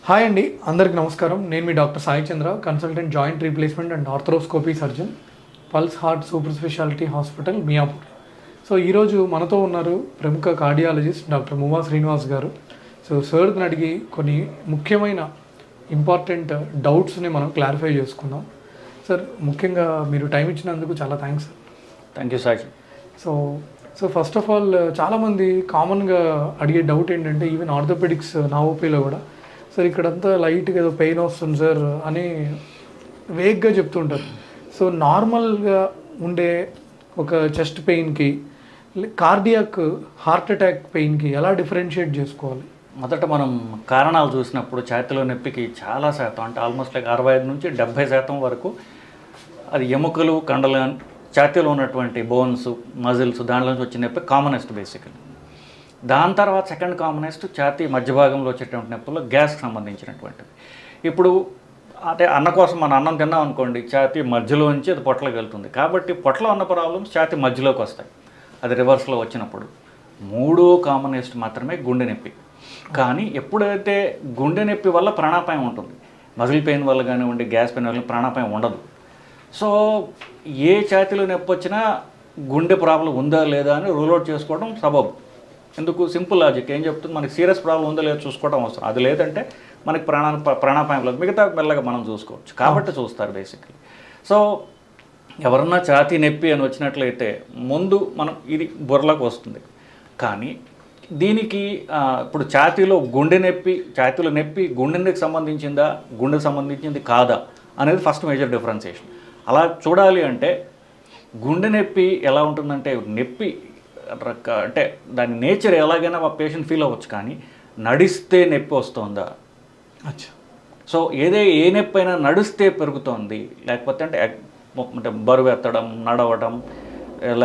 Hi అండి, అందరికీ నమస్కారం. నేను మీ doctor Sai Chandra, consultant joint replacement and arthroscopy surgeon, pulse heart super speciality hospital, Miyapur. So ఈరోజు మనతో ఉన్నారు ప్రముఖ కార్డియాలజిస్ట్ డాక్టర్ మువా శ్రీనివాస్ గారు. సో సార్ని అడిగి కొన్ని ముఖ్యమైన ఇంపార్టెంట్ డౌట్స్ని మనం క్లారిఫై చేసుకుందాం. సార్, ముఖ్యంగా మీరు టైం ఇచ్చినందుకు చాలా thanks sir. Thank you sir. So first of all, చాలామంది కామన్గా అడిగే డౌట్ ఏంటంటే, ఈవెన్ ఆర్థోపెడిక్స్ నా ఓపీలో కూడా, సార్ ఇక్కడంతా లైట్గా ఏదో పెయిన్ వస్తుంది సార్ అని వేగ్గా చెప్తుంటారు. సో నార్మల్గా ఉండే ఒక చెస్ట్ పెయిన్కి, కార్డియాక్ హార్ట్ అటాక్ పెయిన్కి ఎలా డిఫరెన్షియేట్ చేసుకోవాలి? మొదట మనం కారణాలు చూసినప్పుడు ఛాతీలో నొప్పికి చాలా శాతం, అంటే ఆల్మోస్ట్ లైక్ 65 నుంచి 70% వరకు అది ఎముకలు, కండలు, ఛాతీలో ఉన్నటువంటి బోన్స్, మజిల్స్, దానిలోంచి వచ్చిన నొప్పి కామనెస్ట్ బేసికలీ. దాని తర్వాత సెకండ్ కామనెస్ట్ ఛాతీ మధ్య భాగంలో వచ్చేటువంటి నొప్పుల్లో గ్యాస్కి సంబంధించినటువంటివి. ఇప్పుడు అంటే అన్న కోసం మనం అన్నం తిన్నాం అనుకోండి, ఛాతీ మధ్యలోంచి అది పొట్టలోకి వెళ్తుంది. కాబట్టి పొట్టలో ఉన్న ప్రాబ్లమ్స్ ఛాతీ మధ్యలోకి వస్తాయి. అది రివర్స్లో వచ్చినప్పుడు మూడో కామనెస్ట్ మాత్రమే గుండె నొప్పి. కానీ ఎప్పుడైతే గుండె నొప్పి వల్ల ప్రాణాపాయం ఉంటుంది, మజిల్ పెయిన్ వల్ల కానివ్వండి, గ్యాస్ పెయిన్ వల్ల ప్రాణాపాయం ఉండదు. సో ఏ ఛాతీలో నొప్పి వచ్చినా గుండె ప్రాబ్లం ఉందా లేదా అని రూల్ అవుట్ చేసుకోవడం సబబు. ఎందుకు? సింపుల్ లాజిక్ ఏం చెప్తుంది, మనకి సీరియస్ ప్రాబ్లం ఉందో లేదో చూసుకోవడం అవసరం. అది లేదంటే మనకి ప్రాణాపాయం లేదు, మిగతా మెల్లగా మనం చూసుకోవచ్చు. కాబట్టి చూస్తారు బేసిక్లీ. సో ఎవరన్నా ఛాతీ నొప్పి అని వచ్చినట్లయితే ముందు మనం ఇది బుర్రలోకి వస్తుంది. కానీ దీనికి ఇప్పుడు ఛాతీలో నొప్పి గుండెకి సంబంధించిందా, గుండెకి సంబంధించింది కాదా అనేది ఫస్ట్ మేజర్ డిఫరెన్సియేషన్. అలా చూడాలి అంటే గుండె నొప్పి ఎలా ఉంటుందంటే, నొప్పి అంటే దాని నేచర్ ఎలాగైనా ఆ పేషెంట్ ఫీల్ అవ్వచ్చు. కానీ నడిస్తే నొప్పి వస్తుందా? సో ఏ నొప్పి అయినా నడిస్తే పెరుగుతోంది, లేకపోతే అంటే బరువు ఎత్తడం, నడవడం,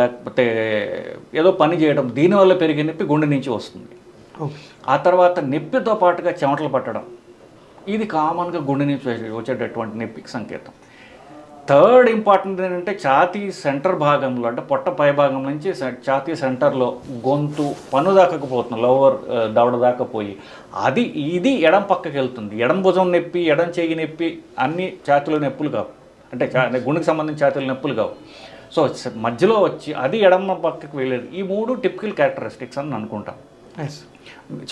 లేకపోతే ఏదో పని చేయడం, దీనివల్ల పెరిగే నొప్పి గుండె నుంచి వస్తుంది. ఆ తర్వాత నొప్పితో పాటుగా చెమటలు పట్టడం, ఇది కామన్గా గుండె నుంచి వచ్చేటటువంటి నొప్పికి సంకేతం. థర్డ్ ఇంపార్టెంట్ ఏంటంటే, ఛాతీ సెంటర్ భాగంలో, అంటే పొట్ట పై భాగం నుంచి ఛాతీ సెంటర్లో గొంతు పన్ను దాకపోతుంది, లోవర్ దవడ దాకా పోయి ఇది ఎడం పక్కకి వెళ్తుంది. ఎడం భుజం నొప్పి, ఎడం చెయ్యి నొప్పి అన్ని ఛాతీలో నొప్పులు కావు, అంటే గుండెకి సంబంధించిన ఛాతీలో నొప్పులు కావు. సో మధ్యలో వచ్చి అది ఎడమ పక్కకి వెళ్ళేది. ఈ మూడు టిపికల్ క్యారెక్టరిస్టిక్స్ అని అనుకుంటాం.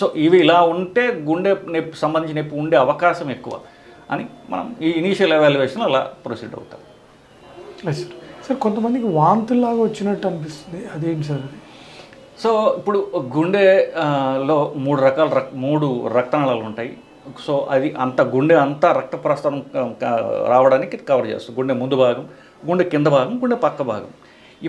సో ఇవి ఇలా ఉంటే గుండె నొప్పి సంబంధించిన నొప్పి ఉండే అవకాశం ఎక్కువ అని మనం ఈ ఇనీషియల్ ఎవాల్యుయేషన్ అలా ప్రొసీడ్ అవుతాం. సార్, కొంతమందికి వాంతుల్లాగా వచ్చినట్టు అనిపిస్తుంది, అదేంటి సార్ అది? సో ఇప్పుడు గుండెలో మూడు రక్తనాళాలు ఉంటాయి. సో అది గుండె అంతా రక్త ప్రస్థానం రావడానికి కవర్ చేస్తుంది. గుండె ముందు భాగం, గుండె కింద భాగం, గుండె పక్క భాగం.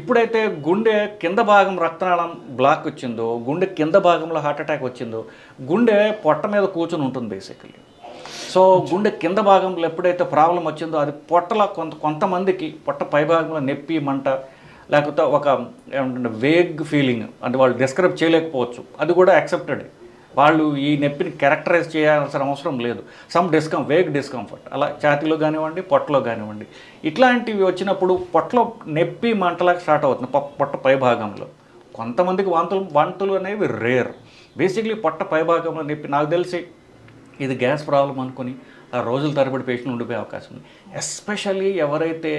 ఇప్పుడైతే గుండె కింద భాగం రక్తనాళం బ్లాక్ వచ్చిందో, గుండె కింద భాగంలో హార్ట్ అటాక్ వచ్చిందో, గుండె పొట్ట మీద కూర్చొని ఉంటుంది బేసికలీ. సో గుండె కింద భాగంలో ఎప్పుడైతే ప్రాబ్లం వచ్చిందో, అది పొట్టలో కొంతమందికి పొట్ట పై భాగంలో నొప్పి, మంట, లేకపోతే ఒక ఏమంటే వేగ్ ఫీలింగ్, అంటే వాళ్ళు డిస్క్రైబ్ చేయలేకపోవచ్చు, అది కూడా యాక్సెప్టెడ్. వాళ్ళు ఈ నొప్పిని క్యారెక్టరైజ్ చేయాల్సిన అవసరం లేదు. వేగ్ డిస్కంఫర్ట్ అలా ఛాతీలో కానివ్వండి, పొట్టలో కానివ్వండి, ఇట్లాంటివి వచ్చినప్పుడు పొట్టలో నొప్పి మంటలాగా స్టార్ట్ అవుతుంది పొట్ట పై భాగంలో. కొంతమందికి వాంతులు అనేవి రేర్. బేసిక్లీ పొట్ట పై భాగంలో నొప్పి, నాకు తెలిసి ఇది గ్యాస్ ప్రాబ్లం అనుకుని ఆ రోజుల తరబడి పేషెంట్ ఉండిపోయే అవకాశం ఉంది. ఎస్పెషల్లీ ఎవరైతే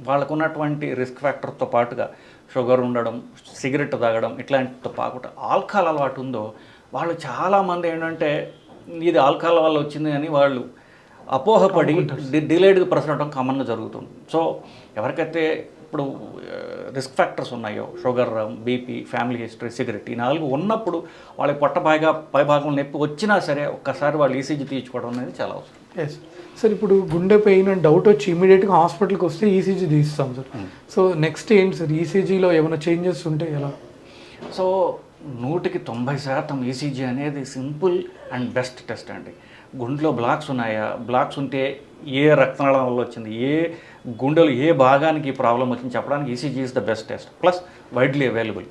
వాళ్ళకు ఉన్నటువంటి రిస్క్ ఫ్యాక్టర్తో పాటుగా షుగర్ ఉండడం, సిగరెట్ తాగడం, ఇట్లాంటితో పాటుగా ఆల్కహాల్ అలవాటు ఉందో, వాళ్ళు చాలామంది ఏంటంటే ఇది ఆల్కహాల్ వల్ల వచ్చింది అని వాళ్ళు అపోహపడి డిలేడ్గా ప్రసరడం అవడం కామన్గా జరుగుతుంది. సో ఎవరికైతే ఇప్పుడు రిస్క్ ఫ్యాక్టర్స్ ఉన్నాయో, sugar, BP, family history, cigarette, ఈ 4 ఉన్నప్పుడు వాళ్ళకి పొట్ట పై భాగంలో నొప్పి వచ్చినా సరే ఒక్కసారి వాళ్ళు ఈసీజీ తీయించుకోవడం అనేది చాలా అవసరం. సార్, ఇప్పుడు గుండె పెయిన్ అని డౌట్ వచ్చి ఇమీడియట్గా హాస్పిటల్కి వస్తే ఈసీజీ తీస్తాం సార్. సో నెక్స్ట్ ఏంటి సార్, ఈసీజీలో ఏమైనా చేంజెస్ ఉంటే ఎలా? సో 100% ఈసీజీ అనేది సింపుల్ అండ్ బెస్ట్ టెస్ట్ అండి. గుండెలో బ్లాక్స్ ఉన్నాయా, బ్లాక్స్ ఉంటే ఏ రక్తనాళం వల్ల వచ్చింది, ఏ గుండెలో ఏ భాగానికి ప్రాబ్లం వచ్చింది చెప్పడానికి ECG is the best test, plus widely available.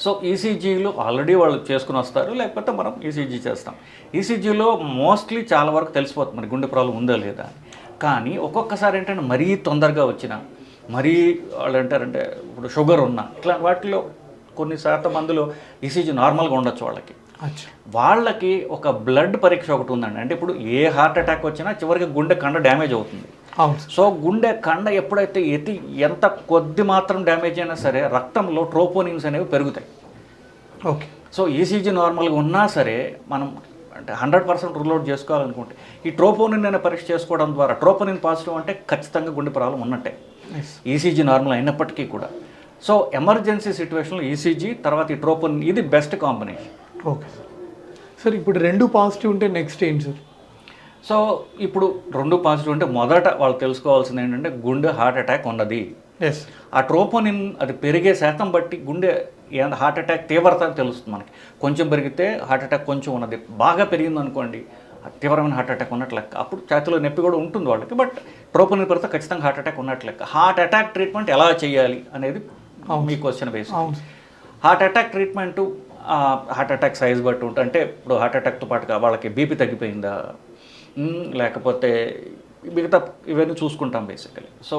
So ఈసీజీలో ఆల్రెడీ వాళ్ళు చేసుకుని వస్తారు, లేకపోతే మనం ఈసీజీ చేస్తాం. ఈసీజీలో మోస్ట్లీ చాలా వరకు తెలిసిపోతుంది మరి గుండె ప్రాబ్లం ఉందా లేదా. కానీ ఒక్కొక్కసారి ఏంటంటే మరీ తొందరగా వచ్చిన, మరీ వాళ్ళు అంటారంటే ఇప్పుడు షుగర్ ఉన్న, ఇట్లా వాటిలో కొన్ని శాతం మందిలో ఈసీజీ నార్మల్గా ఉండొచ్చు వాళ్ళకి. అచ్చా. వాళ్ళకి ఒక బ్లడ్ పరీక్ష ఒకటి ఉందండి. అంటే ఇప్పుడు ఏ హార్ట్ అటాక్ వచ్చినా చివరికి గుండె కండ డ్యామేజ్ అవుతుంది. అవును సార్. సో గుండె కండ ఎప్పుడైతే ఎంత కొద్ది మాత్రం డ్యామేజ్ అయినా సరే రక్తంలో ట్రోపోనిన్స్ అనేవి పెరుగుతాయి. ఓకే. సో ఈసీజీ నార్మల్గా ఉన్నా సరే మనం అంటే 100% రూల్ అవుట్ చేసుకోవాలనుకుంటే ఈ ట్రోపోనిన్ అనే పరీక్ష చేసుకోవడం ద్వారా, ట్రోపోనిన్ పాజిటివ్ అంటే ఖచ్చితంగా గుండె ప్రాబ్లం ఉన్నట్టే ఈసీజీ నార్మల్ అయినప్పటికీ కూడా. సో ఎమర్జెన్సీ సిచ్యువేషన్లో ఈసీజీ తర్వాత ఈ ట్రోపోనిన్ ఇది best combination. Okay sir. Sir ఇప్పుడు 2 పాజిటివ్ ఉంటే నెక్స్ట్ ఏంటి సార్? సో ఇప్పుడు 2 పాజిటివ్ అంటే మొదట వాళ్ళు తెలుసుకోవాల్సింది ఏంటంటే గుండె హార్ట్ అటాక్ ఉన్నది. ఎస్. ఆ ట్రోపోనిన్ అది పెరిగే శాతం బట్టి గుండె హార్ట్ అటాక్ తీవ్రత తెలుస్తుంది మనకి. కొంచెం పెరిగితే హార్ట్ అటాక్ కొంచెం ఉన్నది, బాగా పెరిగింది అనుకోండి తీవ్రమైన హార్ట్ అటాక్ ఉన్నట్లు లెక్క. అప్పుడు ఛాతీలో నొప్పి కూడా ఉంటుంది వాళ్ళకి, బట్ ట్రోపోనిన్ పెరిగితే ఖచ్చితంగా హార్ట్ అటాక్ ఉన్నట్లు లెక్క. హార్ట్ అటాక్ ట్రీట్మెంట్ ఎలా చేయాలి అనేది మీ question base. Heart attack treatment heart attack size బట్టి ఉంటుంది. అంటే ఇప్పుడు హార్ట్ అటాక్తో పాటుగా వాళ్ళకి బీపీ తగ్గిపోయిందా, లేకపోతే మిగతా ఇవన్నీ చూసుకుంటాం బేసికలీ. సో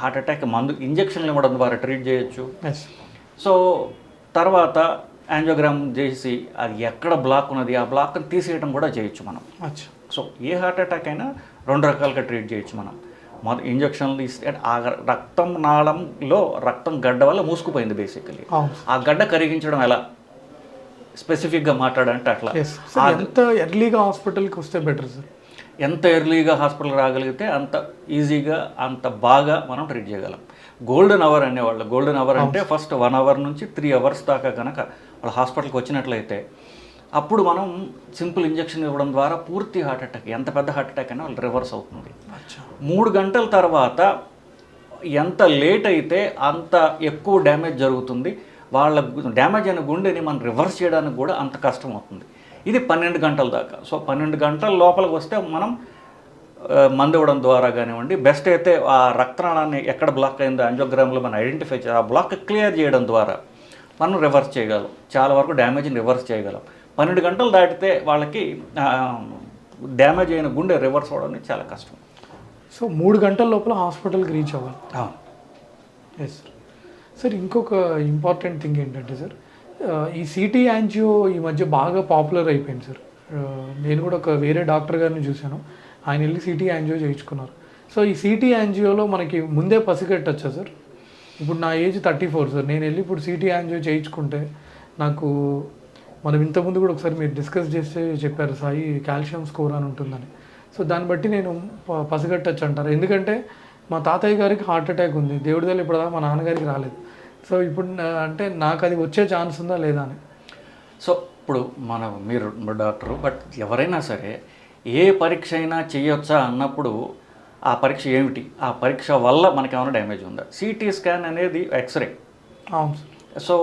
హార్ట్ అటాక్ మందు ఇంజక్షన్లు ఇవ్వడం ద్వారా ట్రీట్ చేయొచ్చు. సో తర్వాత యాంజియోగ్రామ్ చేసి అది ఎక్కడ బ్లాక్ ఉన్నది ఆ బ్లాక్ని తీసేయడం కూడా చేయొచ్చు మనం. సో ఏ హార్ట్ అటాక్ అయినా 2 రకాలుగా ట్రీట్ చేయొచ్చు మనం. ఇంజక్షన్లు ఇస్తే ఆ రక్తం నాళంలో రక్తం గడ్డ వల్ల మూసుకుపోయింది బేసికలీ. ఆ గడ్డ కరిగించడం ఎలా స్పెసిఫిక్గా మాట్లాడంటే అట్లా. ఎంత ఎర్లీగా హాస్పిటల్కి వస్తే బెటర్ సార్? ఎంత ఎర్లీగా హాస్పిటల్ రాగలిగితే అంత ఈజీగా అంత బాగా మనం ట్రీట్ చేయగలం. గోల్డెన్ అవర్ అనేవాళ్ళు. గోల్డెన్ అవర్ అంటే ఫస్ట్ 1 అవర్ నుంచి 3 అవర్స్ దాకా కనుక వాళ్ళు హాస్పిటల్కి వచ్చినట్లయితే అప్పుడు మనం సింపుల్ ఇంజక్షన్ ఇవ్వడం ద్వారా పూర్తి హార్ట్ అటాక్, ఎంత పెద్ద హార్ట్ అటాక్ అయినా వాళ్ళు రివర్స్ అవుతుంది. 3 గంటల తర్వాత ఎంత లేట్ అయితే అంత ఎక్కువ డ్యామేజ్ జరుగుతుంది. వాళ్ళ డ్యామేజ్ అయిన గుండెని మనం రివర్స్ చేయడానికి కూడా అంత కష్టం అవుతుంది. ఇది 12 గంటల దాకా. సో 12 గంటల లోపలికి వస్తే మనం మందు ఇవ్వడం ద్వారా కానివ్వండి, బెస్ట్ అయితే ఆ రక్తనాళాన్ని ఎక్కడ బ్లాక్ అయిందో యాంజియోగ్రామ్లో మనం ఐడెంటిఫై చేయాలి, ఆ బ్లాక్ క్లియర్ చేయడం ద్వారా మనం రివర్స్ చేయగలం. చాలా వరకు డ్యామేజ్ని రివర్స్ చేయగలం. 12 గంటలు దాటితే వాళ్ళకి డ్యామేజ్ అయిన గుండె రివర్స్ అవ్వడం చాలా కష్టం. సో 3 గంటల లోపల హాస్పిటల్కి రీచ్ అవ్వాలి. Yes sir. సార్ ఇంకొక ఇంపార్టెంట్ థింగ్ ఏంటంటే సార్, ఈ సిటీ యాంజియో ఈ మధ్య బాగా పాపులర్ అయిపోయింది సార్. నేను కూడా ఒక వేరే డాక్టర్ గారిని చూశాను, ఆయన వెళ్ళి సిటీ యాంజియో చేయించుకున్నారు. సో ఈ సిటీ యాంజియోలో మనకి ముందే పసిగట్టచ్చా సార్? ఇప్పుడు నా ఏజ్ 34 సార్, నేను వెళ్ళి ఇప్పుడు సిటీ యాంజియో చేయించుకుంటే నాకు, మనం ఇంతకుముందు కూడా ఒకసారి మీరు డిస్కస్ చేస్తే చెప్పారు సాయి కాల్షియం స్కోర్ అని ఉంటుందని. సో దాన్ని బట్టి నేను పసిగట్టచ్చు అంటారు. ఎందుకంటే మా తాతయ్య గారికి హార్ట్ అటాక్ ఉంది, దేవుడి దయ ఇప్పుడు మా నాన్నగారికి రాలేదు. సో ఇప్పుడు అంటే నాకు అది వచ్చే ఛాన్స్ ఉందా లేదా అని. సో ఇప్పుడు మీరు డాక్టరు, బట్ ఎవరైనా సరే ఏ పరీక్ష అయినా చేయొచ్చా అన్నప్పుడు ఆ పరీక్ష ఏమిటి, ఆ పరీక్ష వల్ల మనకి ఏమైనా డ్యామేజ్ ఉందా? సిటీ స్కాన్ అనేది ఎక్స్రే. అవును సార్. సో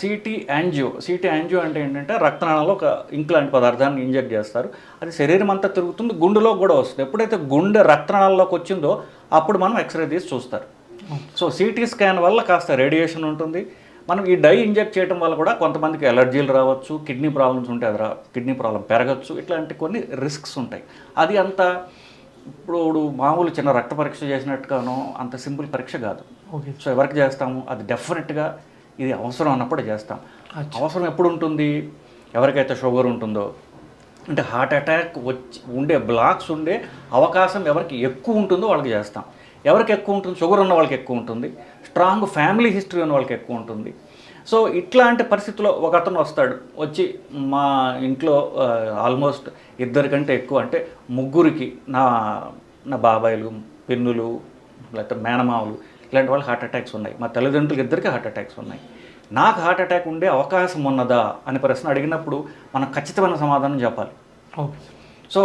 సిటీ యాంజియో అంటే ఏంటంటే రక్తనాళంలో ఒక ఇంక్ లాంటి పదార్థాన్ని ఇంజెక్ట్ చేస్తారు, అది శరీరం అంతా తిరుగుతుంది, గుండెలో కూడా వస్తుంది. ఎప్పుడైతే గుండె రక్తనాళంలోకి వచ్చిందో అప్పుడు మనం ఎక్స్రే తీసి చూస్తారు. సో సిటీ స్కాన్ వల్ల కాస్త రేడియేషన్ ఉంటుంది. మనం ఈ డై ఇంజెక్ట్ చేయడం వల్ల కూడా కొంతమందికి ఎలర్జీలు రావచ్చు, కిడ్నీ ప్రాబ్లమ్స్ ఉంటే అది కిడ్నీ ప్రాబ్లం పెరగచ్చు, ఇట్లాంటి కొన్ని రిస్క్స్ ఉంటాయి. అది అంత ఇప్పుడు మామూలు చిన్న రక్త పరీక్ష చేసినట్టుగానో అంత సింపుల్ పరీక్ష కాదు. సో ఎవరికి చేస్తాము, అది డెఫినెట్గా ఇది అవసరం అన్నప్పుడు చేస్తాం. అవసరం ఎప్పుడు ఉంటుంది? ఎవరికైతే షుగర్ ఉంటుందో, అంటే హార్ట్ అటాక్ ఉండే బ్లాక్స్ ఉండే అవకాశం ఎవరికి ఎక్కువ ఉంటుందో వాళ్ళకి చేస్తాం. ఎవరికి ఎక్కువ ఉంటుంది? షుగర్ ఉన్న వాళ్ళకి ఎక్కువ ఉంటుంది, స్ట్రాంగ్ ఫ్యామిలీ హిస్టరీ ఉన్న వాళ్ళకి ఎక్కువ ఉంటుంది. సో ఇట్లాంటి పరిస్థితుల్లో ఒక అతను వస్తాడు, వచ్చి మా ఇంట్లో ఆల్మోస్ట్ 2 కంటే ఎక్కువ, అంటే 3కి నా బాబాయిలు, పిన్నులు, లేకపోతే మేనమావులు ఇలాంటి వాళ్ళు హార్ట్ అటాక్స్ ఉన్నాయి, మా తల్లిదండ్రులకి 2కి హార్ట్ అటాక్స్ ఉన్నాయి, నాకు హార్ట్ అటాక్ ఉండే అవకాశం ఉన్నదా అని ప్రశ్న అడిగినప్పుడు మనం ఖచ్చితమైన సమాధానం చెప్పాలి. సో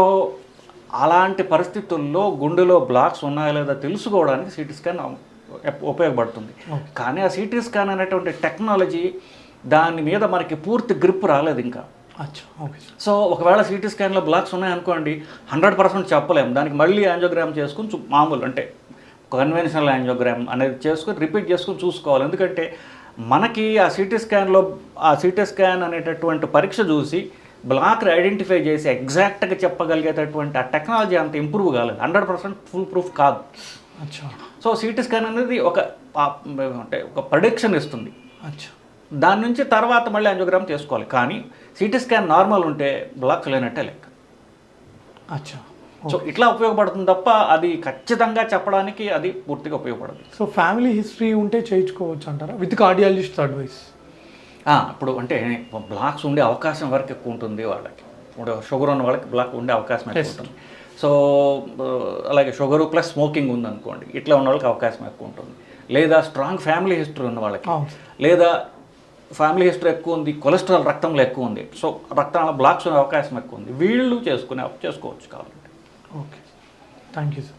అలాంటి పరిస్థితుల్లో గుండెలో బ్లాక్స్ ఉన్నాయా లేదా తెలుసుకోవడానికి సిటీ స్కాన్ ఉపయోగపడుతుంది. కానీ ఆ సిటీ స్కాన్ అనేటువంటి టెక్నాలజీ దాని మీద మనకి పూర్తి గ్రిప్ రాలేదు ఇంకా. సో ఒకవేళ సిటీ స్కాన్లో బ్లాక్స్ ఉన్నాయనుకోండి 100% చెప్పలేము. దానికి మళ్ళీ యాంజియోగ్రామ్ చేసుకుని మామూలు అంటే కన్వెన్షనల్ యాంజియోగ్రామ్ అనేది చేసుకుని రిపీట్ చేసుకుని చూసుకోవాలి. ఎందుకంటే మనకి ఆ సిటీ స్కాన్ అనేటటువంటి పరీక్ష చూసి బ్లాక్ని ఐడెంటిఫై చేసి ఎగ్జాక్ట్గా చెప్పగలిగేటటువంటి ఆ టెక్నాలజీ అంత ఇంప్రూవ్ కాలేదు, 100% ఫుల్ ప్రూఫ్ కాదు. సో సిటీ స్కాన్ అనేది ఒక ప్రెడిక్షన్ ఇస్తుంది. దాని నుంచి తర్వాత మళ్ళీ యాంజియోగ్రామ్ చేసుకోవాలి. కానీ సిటీ స్కాన్ నార్మల్ ఉంటే బ్లాక్స్ లేనట్టే లెక్క. అచ్చా. సో ఇట్లా ఉపయోగపడుతుంది తప్ప అది ఖచ్చితంగా చెప్పడానికి అది పూర్తిగా ఉపయోగపడదు. సో ఫ్యామిలీ హిస్టరీ ఉంటే చేయించుకోవచ్చు అంటారా విత్ కార్డియాలజిస్ట్ అడ్వైస్? ఇప్పుడు అంటే బ్లాక్స్ ఉండే అవకాశం వరకు ఎక్కువ ఉంటుంది వాళ్ళకి. ఇప్పుడు షుగర్ ఉన్న వాళ్ళకి బ్లాక్ ఉండే అవకాశం ఎక్కువ ఉంటుంది. సో అలాగే షుగరు ప్లస్ స్మోకింగ్ ఉందనుకోండి, ఇట్లా ఉన్న వాళ్ళకి అవకాశం ఎక్కువ ఉంటుంది. లేదా స్ట్రాంగ్ ఫ్యామిలీ హిస్టరీ ఉన్న వాళ్ళకి, లేదా ఫ్యామిలీ హిస్టరీ ఎక్కువ ఉంది, కొలెస్ట్రాల్ రక్తంలో ఎక్కువ ఉంది, సో రక్తంలో బ్లాక్స్ ఉండే అవకాశం ఎక్కువ ఉంది, వీళ్ళు చేసుకోవచ్చు కావాలంటే. Okay, thank you sir.